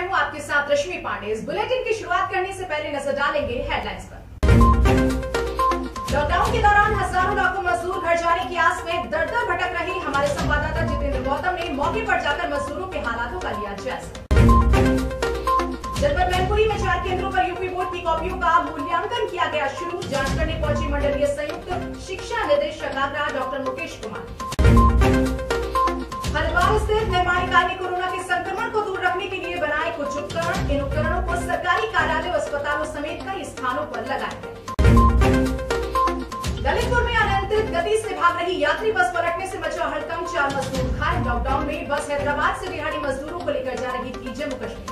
मैं हूं आपके साथ रश्मि पांडे। इस बुलेटिन की शुरुआत करने से पहले नजर डालेंगे हेडलाइंस पर। लॉकडाउन के दौरान हजारों लाखों मजदूर घर जाने की आस में दर-दर भटक रहे हमारे संवाददाता जितेंद्र गौतम ने मौके पर जाकर मजदूरों के हालातों का लिया जायजा। जनपद मैनपुरी में 4 केंद्रों पर यूपी बोर्ड की कॉपियों का मूल्यांकन किया गया शुरू। जांच करने पहुंची मंडलीय संयुक्त शिक्षा निदेशक आगरा डॉक्टर मुकेश कुमार। हरिद्वार स्थित निर्माण इकाई ने कोरोना के संक्रमण को दूर रखने के लिए बनाए कुछ उपकरण। इन उपकरणों को सरकारी कार्यालय व अस्पतालों समेत कई स्थानों पर लगाए गए। ललितपुर में अनियंत्रित गति से भाग रही यात्री बस पलटने से मचा हड़कंप, 4 मजदूर घायल। लॉकडाउन में बस हैदराबाद से बिहारी मजदूरों को लेकर जा रही थी जम्मू कश्मीर।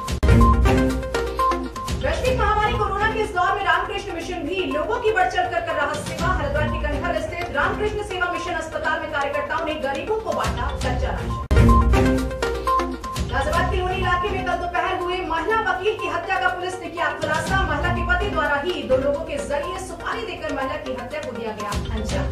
वैश्विक महामारी कोरोना के इस दौर में रामकृष्ण मिशन भी लोगों की बढ़ चढ़कर कर रहा सेवा। हरिद्वार के कनखल स्थित रामकृष्ण सेवा मिशन अस्पताल में कार्यकर्ताओं ने गरीबों को बांटा कच्चा राशन। गाजियाबाद के लोनी इलाके में कल दोपहर हुए महिला वकील की हत्या का पुलिस ने किया खुलासा। महिला के पति द्वारा ही 2 लोगों के जरिए सुपारी देकर महिला की हत्या को दिया गया अंजाम।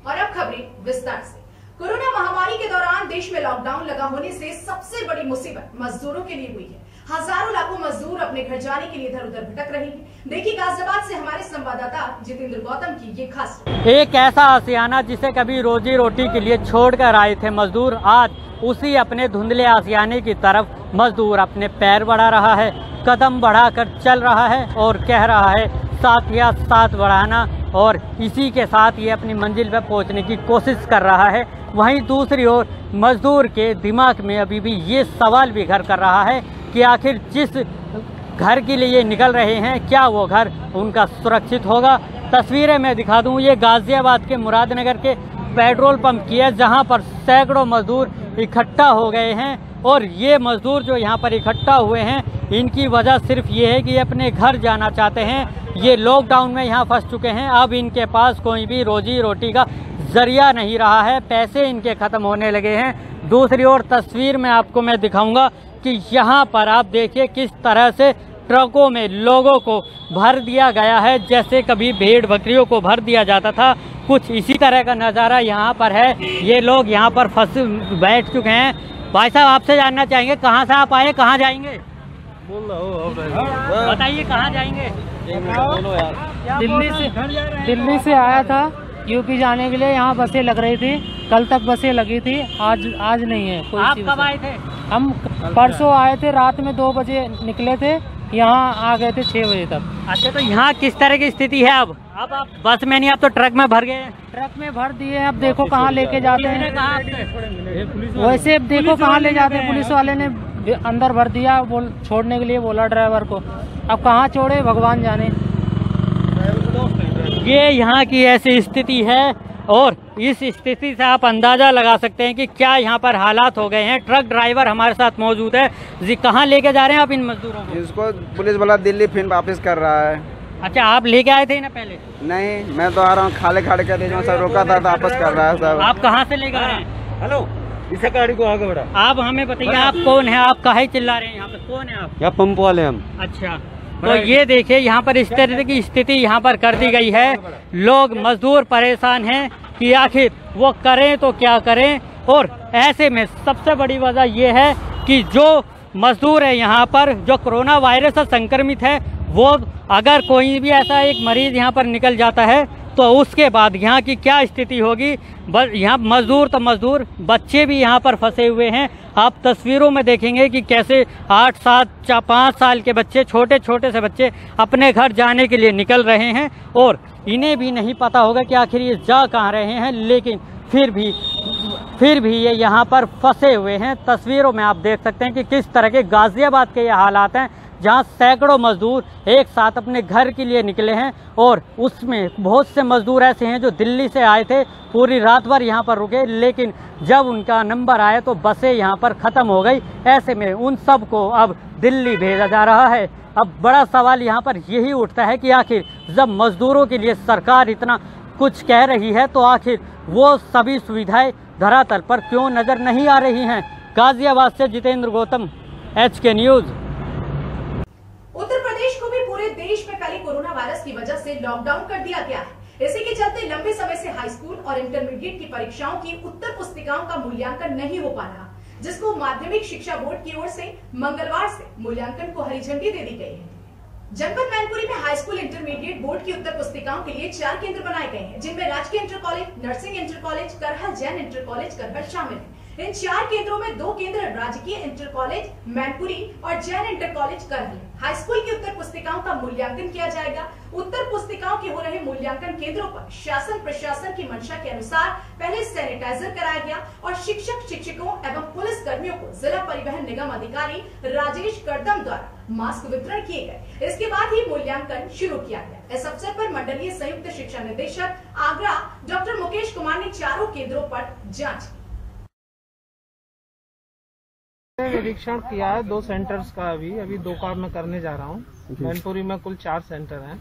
और अब खबरें विस्तार से। कोरोना महामारी के दौरान देश में लॉकडाउन लगा होने से सबसे बड़ी मुसीबत मजदूरों के लिए हुई है। हजारों लाखों मजदूर अपने घर जाने के लिए इधर उधर भटक रहे हैं। देखिए गाजियाबाद से हमारे संवाददाता जितेंद्र गौतम की ये खास एक ऐसा आशियाना जिसे कभी रोजी रोटी के लिए छोड़कर आए थे मजदूर, आज उसी अपने धुंधले आशियाने की तरफ मजदूर अपने पैर बढ़ा रहा है, कदम बढ़ाकर चल रहा है और कह रहा है साथ या साथ बढ़ाना, और इसी के साथ ये अपनी मंजिल पर पहुंचने की कोशिश कर रहा है। वहीं दूसरी ओर मजदूर के दिमाग में अभी भी ये सवाल भी घर कर रहा है कि आखिर जिस घर के लिए निकल रहे हैं क्या वो घर उनका सुरक्षित होगा। तस्वीरें मैं दिखा दूं, ये गाजियाबाद के मुरादनगर के पेट्रोल पंप की है, जहां पर सैकड़ों मजदूर इकट्ठा हो गए हैं। और ये मजदूर जो यहाँ पर इकट्ठा हुए हैं, इनकी वजह सिर्फ ये है कि ये अपने घर जाना चाहते हैं। ये लॉकडाउन में यहाँ फंस चुके हैं, अब इनके पास कोई भी रोजी रोटी का जरिया नहीं रहा है, पैसे इनके ख़त्म होने लगे हैं। दूसरी ओर तस्वीर में आपको मैं दिखाऊंगा कि यहाँ पर आप देखिए किस तरह से ट्रकों में लोगों को भर दिया गया है, जैसे कभी भेड़ बकरियों को भर दिया जाता था। कुछ इसी तरह का नज़ारा यहाँ पर है। ये लोग यहाँ पर फंस बैठ चुके हैं। भाई साहब, आपसे जानना चाहेंगे कहाँ से आप आए, कहाँ जाएंगे? बताइए कहाँ जाएंगे? दिल्ली से आया था यूपी जाने के लिए। यहाँ बसें लग रही थी, कल तक बसें लगी थी, आज नहीं है कोई। आप कब आए थे? हम परसों आए थे, रात में 2 बजे निकले थे, यहाँ आ गए थे 6 बजे तक। अच्छा, तो यहाँ किस तरह की स्थिति है अब आप बस में नहीं, आप तो ट्रक में भर गए? ट्रक में भर दिए, अब देखो कहाँ लेके जाते हैं। वैसे अब देखो कहाँ ले जाते हैं। पुलिस वाले ने अंदर भर दिया, छोड़ने के लिए बोला ड्राइवर को, अब कहाँ छोड़े भगवान जाने। ये यहाँ की ऐसी स्थिति है, और इस स्थिति से आप अंदाज़ा लगा सकते हैं कि क्या यहाँ पर हालात हो गए हैं। ट्रक ड्राइवर हमारे साथ मौजूद है जी। कहाँ लेके जा रहे हैं आप इन मजदूरों को? जिसको पुलिस वाला दिल्ली फिर वापस कर रहा है। अच्छा, आप लेके आए थे ना पहले? नहीं, मैं तो आ रहा हूँ, खाले खाड़े कर दे सर, रोका था तो वापस कर रहा है सर। आप कहाँ से लेकर आ रहे हैं? हेलो, इस गाड़ी को आगे बढ़ा। आप हमें बताइए, आप कौन है, आप काहे चिल्ला रहे हैं यहाँ पे, कौन है आप? यहाँ पंप वाले हम। अच्छा, तो ये देखिए यहाँ पर इस तरह की स्थिति यहाँ पर कर दी गई है। लोग मजदूर परेशान हैं कि आखिर वो करें तो क्या करें। और ऐसे में सबसे बड़ी वजह ये है कि जो मजदूर है यहाँ पर, जो कोरोना वायरस से संक्रमित है, वो अगर कोई भी ऐसा एक मरीज यहाँ पर निकल जाता है तो उसके बाद यहाँ की क्या स्थिति होगी। यहाँ मजदूर तो मजदूर, बच्चे भी यहाँ पर फंसे हुए हैं। आप तस्वीरों में देखेंगे कि कैसे 8, 7, 5 साल के बच्चे, छोटे छोटे से बच्चे अपने घर जाने के लिए निकल रहे हैं, और इन्हें भी नहीं पता होगा कि आखिर ये जा कहाँ रहे हैं, लेकिन फिर भी ये यहाँ पर फंसे हुए हैं। तस्वीरों में आप देख सकते हैं कि किस तरह के गाजियाबाद के ये हालात हैं, जहाँ सैकड़ों मजदूर एक साथ अपने घर के लिए निकले हैं। और उसमें बहुत से मजदूर ऐसे हैं जो दिल्ली से आए थे, पूरी रात भर यहाँ पर रुके, लेकिन जब उनका नंबर आया तो बसें यहाँ पर ख़त्म हो गई। ऐसे में उन सब को अब दिल्ली भेजा जा रहा है। अब बड़ा सवाल यहाँ पर यही उठता है कि आखिर जब मजदूरों के लिए सरकार इतना कुछ कह रही है तो आखिर वो सभी सुविधाएं धरातल पर क्यों नज़र नहीं आ रही हैं। गाजियाबाद से जितेंद्र गौतम, HK न्यूज़। उत्तर प्रदेश को भी पूरे देश में फैले कोरोना वायरस की वजह से लॉकडाउन कर दिया गया है। इसी के चलते लंबे समय से हाई स्कूल और इंटरमीडिएट की परीक्षाओं की उत्तर पुस्तिकाओं का मूल्यांकन नहीं हो पा रहा। जिसको माध्यमिक शिक्षा बोर्ड की ओर से मंगलवार से मूल्यांकन को हरी झंडी दे दी गई है। जनपद मैनपुरी में हाई स्कूल इंटरमीडिएट बोर्ड की उत्तर पुस्तिकाओं के लिए 4 केंद्र बनाए गए हैं, जिनमें राजकीय inter college, nursing inter college, Karhal Jain inter college Karhal शामिल है। इन 4 केंद्रों में 2 केंद्र राजकीय इंटर कॉलेज मैनपुरी और Jain inter college Karhal. High school की उत्तर पुस्तिकाओं का मूल्यांकन किया जाएगा। उत्तर पुस्तिकाओं के हो रहे मूल्यांकन केंद्रों पर शासन प्रशासन की मंशा के अनुसार पहले सैनिटाइजर कराया गया और शिक्षक शिक्षकों एवं पुलिस कर्मियों को जिला परिवहन निगम अधिकारी राजेश करदम द्वारा मास्क वितरण किए गए। इसके बाद ही मूल्यांकन शुरू किया गया। इस अवसर पर मंडलीय संयुक्त शिक्षा निदेशक आगरा डॉक्टर मुकेश कुमार ने 4 केंद्रों पर जाँच की। निरीक्षण किया है 2 सेंटर्स का, अभी 2 काम मैं करने जा रहा हूँ। मैनपुरी में कुल 4 सेंटर हैं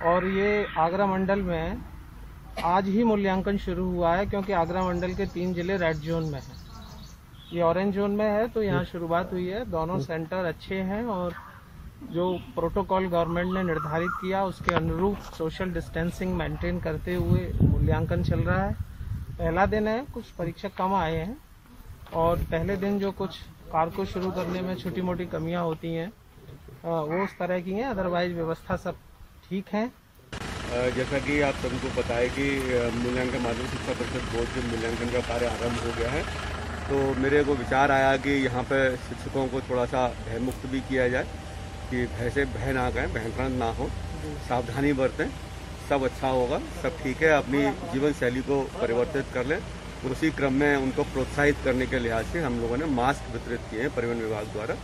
और ये आगरा मंडल में आज ही मूल्यांकन शुरू हुआ है, क्योंकि आगरा मंडल के 3 जिले रेड जोन में हैं। ये ऑरेंज जोन में है, तो यहाँ शुरुआत हुई है। दोनों सेंटर अच्छे हैं और जो प्रोटोकॉल गवर्नमेंट ने निर्धारित किया उसके अनुरूप सोशल डिस्टेंसिंग मेंटेन करते हुए मूल्यांकन चल रहा है। पहला दिन है, कुछ परीक्षक कम आए हैं और पहले दिन जो कुछ कार्य को शुरू करने में छोटी मोटी कमियां होती हैं वो उस तरह की हैं, अदरवाइज व्यवस्था सब ठीक है। जैसा कि आप सबको पता है कि मूल्यांकन माध्यमिक शिक्षा परिषद बोर्ड के मूल्यांकन का कार्य आरंभ हो गया है, तो मेरे को विचार आया कि यहाँ पर शिक्षकों को थोड़ा सा भयमुक्त भी किया जाए, कि भय से भय ना गए, भयभ्रांत ना हो, सावधानी बरतें, सब अच्छा होगा, सब ठीक है। अपनी जीवन शैली को परिवर्तित कर लें। उसी क्रम में उनको प्रोत्साहित करने के लिहाज से हम लोगों ने मास्क वितरित किए हैं परिवहन विभाग द्वारा।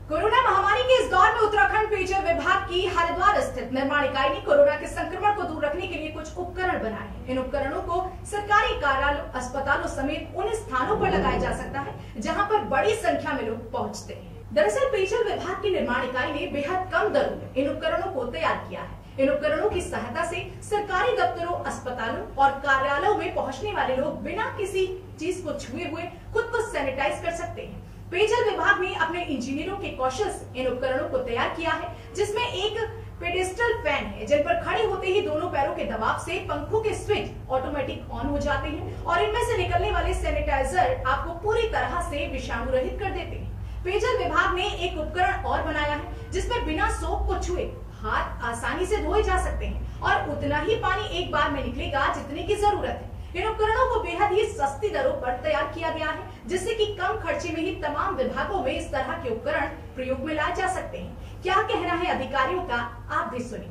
कोरोना महामारी के इस दौर में उत्तराखंड पेयजल विभाग की हरिद्वार स्थित निर्माण इकाई ने कोरोना के संक्रमण को दूर रखने के लिए कुछ उपकरण बनाए हैं। इन उपकरणों को सरकारी कार्यालयों, अस्पतालों समेत उन स्थानों पर लगाया जा सकता है जहां पर बड़ी संख्या में लोग पहुंचते हैं। दरअसल पेयजल विभाग की निर्माण इकाई ने बेहद कम दरों में इन उपकरणों को तैयार किया है। इन उपकरणों की सहायता से सरकारी दफ्तरों, अस्पतालों और कार्यालयों में पहुंचने वाले लोग बिना किसी चीज को छुए हुए खुद को सैनिटाइज कर सकते हैं। पेयजल विभाग ने अपने इंजीनियरों के कौशल से इन उपकरणों को तैयार किया है, जिसमें एक पेडेस्टल फैन है, जिन पर खड़े होते ही दोनों पैरों के दबाव से पंखों के स्विच ऑटोमेटिक ऑन हो जाते हैं और इनमें से निकलने वाले सैनिटाइजर आपको पूरी तरह से विषाणु रहित कर देते हैं। पेयजल विभाग ने एक उपकरण और बनाया है, जिसमें बिना सोप को छुए हाथ आसानी से धोए जा सकते हैं और उतना ही पानी एक बार में निकलेगा जितने की जरूरत है। इन उपकरणों को बेहद ही सस्ती दरों पर तैयार किया गया है, जिससे कि कम खर्चे में ही तमाम विभागों में इस तरह के उपकरण प्रयोग में लाए जा सकते हैं। क्या कहना है अधिकारियों का, आप भी सुनिए।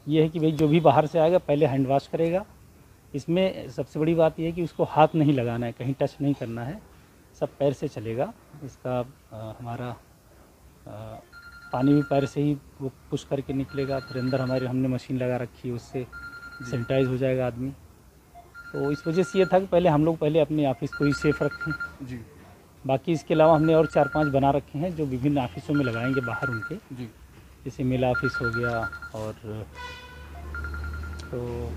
ये है कि भाई जो भी बाहर से आएगा पहले हैंड वॉश करेगा। इसमें सबसे बड़ी बात यह है कि उसको हाथ नहीं लगाना है, कहीं टच नहीं करना है, सब पैर से चलेगा। इसका हमारा पानी भी पैर से ही वो पुश करके निकलेगा, फिर अंदर हमने मशीन लगा रखी है, उससे सैनिटाइज हो जाएगा आदमी। तो इस वजह से ये था कि पहले हम लोग अपने ऑफिस को ही सेफ रखें जी। बाकी इसके अलावा हमने और 4-5 बना रखे हैं जो विभिन्न ऑफिसों में लगाएंगे बाहर उनके जी, जैसे मेला ऑफिस हो गया और तो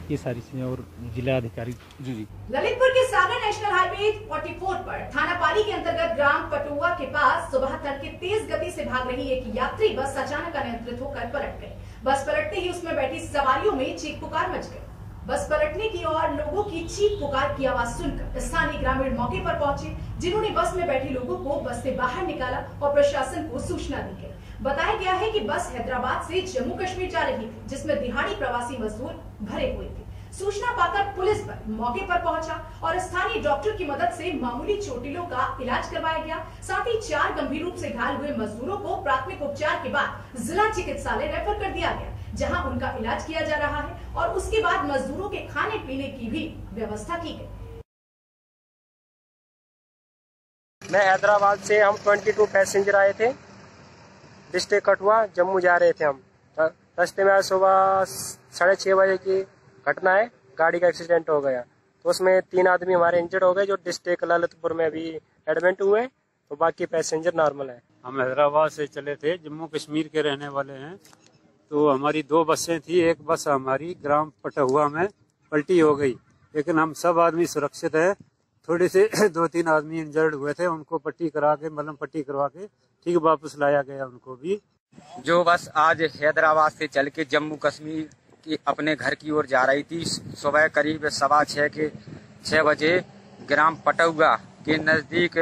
ये सारी चीजें, और जिला अधिकारी जी। ललितपुर के सागर नेशनल हाईवे 44 पर थाना पाली के अंतर्गत ग्राम पटुआ के पास सुबह तड़के तेज गति से भाग रही एक यात्री बस अचानक अनियंत्रित होकर पलट गई। बस पलटते ही उसमें बैठी सवारियों में चीख पुकार मच गई। बस पलटने की और लोगों की चीख पुकार की आवाज सुनकर स्थानीय ग्रामीण मौके पर पहुंचे, जिन्होंने बस में बैठे लोगों को बस से बाहर निकाला और प्रशासन को सूचना दी गई। बताया गया है कि बस हैदराबाद से जम्मू कश्मीर जा रही थी, जिसमें दिहाड़ी प्रवासी मजदूर भरे हुए थे। सूचना पाकर पुलिस बल मौके पर पहुंचा और स्थानीय डॉक्टर की मदद से मामूली चोटिलों का इलाज करवाया गया। साथ ही 4 गंभीर रूप से घायल हुए मजदूरों को प्राथमिक उपचार के बाद जिला चिकित्सालय रेफर कर दिया गया, जहां उनका इलाज किया जा रहा है और उसके बाद मजदूरों के खाने पीने की भी व्यवस्था की गई। मैं हैदराबाद से, हम 22 पैसेंजर आए थे, डिस्ट्रिक्ट कठुआ जम्मू जा रहे थे। हम रास्ते में आज सुबह 6:30 बजे की घटना है, गाड़ी का एक्सीडेंट हो गया, तो उसमें 3 आदमी हमारे इंजर्ड हो गए, जो डिस्ट्रिक्ट ललितपुर में अभी एडमिट हुए, तो बाकी पैसेंजर नॉर्मल है। हम हैदराबाद से चले थे, जम्मू कश्मीर के रहने वाले हैं। तो हमारी 2 बसें थी, एक बस हमारी ग्राम पटुआ में पलटी हो गई, लेकिन हम सब आदमी सुरक्षित है। थोड़े से 2-3 आदमी इंजर्ड हुए थे, उनको पट्टी करा के, मलहम पट्टी करवा के ठीक वापस लाया गया उनको भी। जो बस आज हैदराबाद से चल के जम्मू कश्मीर अपने घर की ओर जा रही थी। सुबह करीब 6:15 बजे ग्राम पटुआ के नजदीक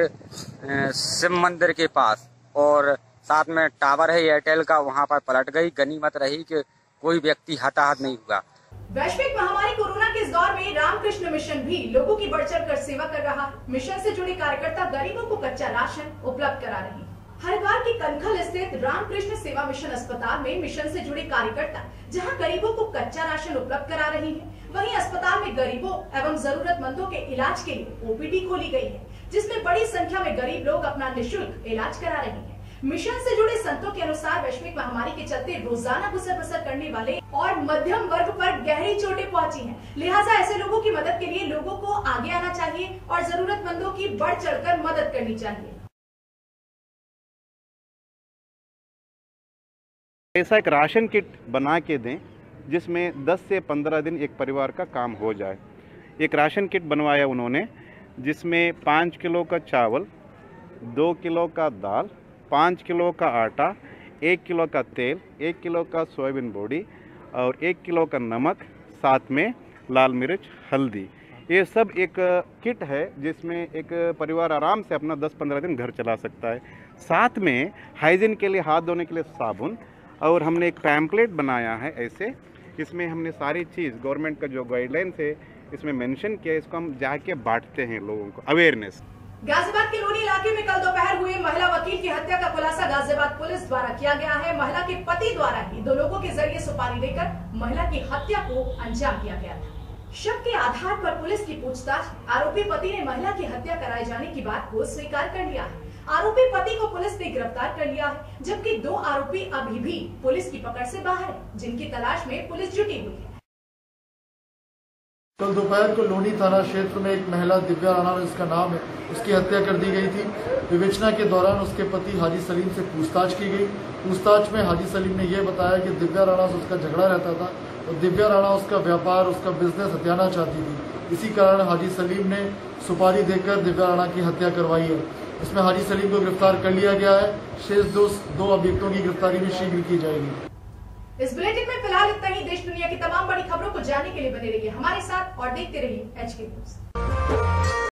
शिव मंदिर के पास और साथ में टावर है एयरटेल का, वहां पर पलट गई। गनीमत रही कि कोई व्यक्ति हताहत नहीं हुआ। वैश्विक महामारी कोरोना के इस दौर में रामकृष्ण मिशन भी लोगों की बढ़ चढ़ कर सेवा कर रहा है। मिशन से जुड़े कार्यकर्ता गरीबों को कच्चा राशन उपलब्ध करा रहे हैं। हरिद्वार के कनखल स्थित रामकृष्ण सेवा मिशन अस्पताल में मिशन से जुड़े कार्यकर्ता जहां गरीबों को कच्चा राशन उपलब्ध करा रहे हैं, वहीं अस्पताल में गरीबों एवं जरूरतमंदों के इलाज के लिए ओपीडी खोली गई है, जिसमें बड़ी संख्या में गरीब लोग अपना निःशुल्क इलाज करा रहे हैं। मिशन से जुड़े संतों के अनुसार वैश्विक महामारी के चलते रोजाना गुजर बसर करने वाले और मध्यम वर्ग पर गहरी चोटें पहुंची हैं। लिहाजा ऐसे लोगों की मदद के लिए लोगों को आगे आना चाहिए और जरूरतमंदों की बढ़ चढ़कर मदद करनी चाहिए। ऐसा एक राशन किट बना के दें जिसमें 10 से 15 दिन एक परिवार का काम हो जाए। एक राशन किट बनवाया उन्होंने जिसमें 5 किलो का चावल, 2 किलो का दाल, 5 किलो का आटा, 1 किलो का तेल, 1 किलो का सोयाबीन बॉडी और 1 किलो का नमक, साथ में लाल मिर्च, हल्दी। ये सब एक किट है जिसमें एक परिवार आराम से अपना 10-15 दिन घर चला सकता है। साथ में हाइजीन के लिए, हाथ धोने के लिए साबुन, और हमने एक पैम्पलेट बनाया है ऐसे, इसमें हमने सारी चीज़ गवर्नमेंट का जो गाइडलाइन है इसमें मेंशन किया। इसको हम जाके बांटते हैं लोगों को, अवेयरनेस। गाजियाबाद के लोनी इलाके में कल दोपहर हुए महिला वकील की हत्या का खुलासा गाजियाबाद पुलिस द्वारा किया गया है। महिला के पति द्वारा ही 2 लोगों के जरिए सुपारी देकर महिला की हत्या को अंजाम दिया गया था। शक के आधार पर पुलिस की पूछताछ, आरोपी पति ने महिला की हत्या कराए जाने की बात को स्वीकार कर लिया है। आरोपी पति को पुलिस ने गिरफ्तार कर लिया है, जबकि 2 आरोपी अभी भी पुलिस की पकड़ से बाहर है, जिनकी तलाश में पुलिस जुटी हुई है। कल दोपहर को लोनी थाना क्षेत्र में एक महिला दिव्या राणा, उसका नाम है, उसकी हत्या कर दी गई थी। विवेचना के दौरान उसके पति हाजी सलीम से पूछताछ की गई। पूछताछ में हाजी सलीम ने यह बताया कि दिव्या राणा से उसका झगड़ा रहता था और दिव्या राणा उसका व्यापार, उसका बिजनेस हथियाना चाहती थी। इसी कारण हाजी सलीम ने सुपारी देकर दिव्या राणा की हत्या करवाई है। इसमें हाजी सलीम को गिरफ्तार कर लिया गया है। शेष 2 अभियुक्तों की गिरफ्तारी भी शीघ्र की जाएगी। इस बुलेटिन में फिलहाल इतना ही। देश दुनिया की तमाम बड़ी खबरों को जानने के लिए बने रहिए हमारे साथ और देखते रहिए HK न्यूज़।